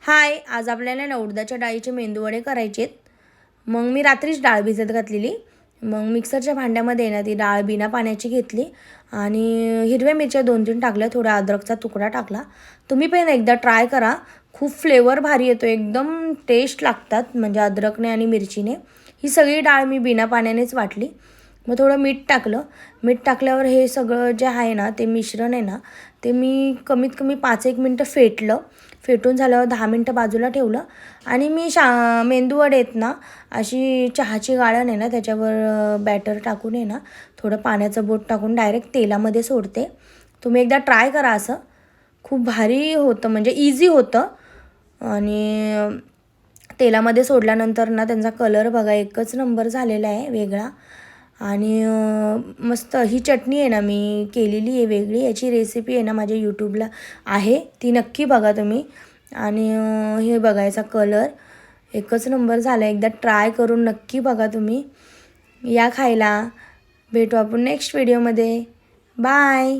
हाय, आज आपल्याला ना उडदाच्या डाळीचे मेंदूवडे करायचे आहेत. मग मी रात्रीच डाळ भिजत घातलेली. मग मिक्सरच्या भांड्यामध्ये ना ती डाळ बिना पाण्याची घेतली आणि हिरव्या मिरच्या 2-3 टाकल्या, थोडा अद्रकचा तुकडा टाकला. तुम्ही पण एकदा ट्राय करा, खूप फ्लेवर भारी येतो, एकदम टेस्ट लागतात म्हणजे अद्रकने आणि मिरचीने. ही सगळी डाळ मी बिना पाण्यानेच वाटली. मग थोडं मीठ टाकलं. मीठ टाकल्यावर हे सगळं जे आहे ना ते मिश्रण आहे ना ते मी कमीत कमी 5-1 मिनटं फेटलं. फेटून झाल्यावर 10 मिनटं बाजूला ठेवलं आणि मी मेंदूवडे आहेत ना अशी चहाची गाळण आहे ना त्याच्यावर बॅटर टाकून आहे ना थोडं पाण्याचं बोट टाकून डायरेक्ट तेलामध्ये सोडते. तुम्ही एकदा ट्राय करा, असं खूप भारी होतं, म्हणजे इझी होतं. आणि तेलामध्ये सोडल्यानंतर ना त्यांचा कलर बघा एकच नंबर झालेला आहे, वेगळा. आणि मस्त ही चटणी आहे ना मी केलेली आहे वेगळी, याची रेसिपी आहे ना माझ्या यूट्यूबला आहे, ती नक्की बघा तुम्ही. आणि हे बघायचा कलर एकच नंबर झाला, एकदा ट्राय करून नक्की बघा तुम्ही. या खायला. भेटू आपण नेक्स्ट व्हिडिओमध्ये. बाय.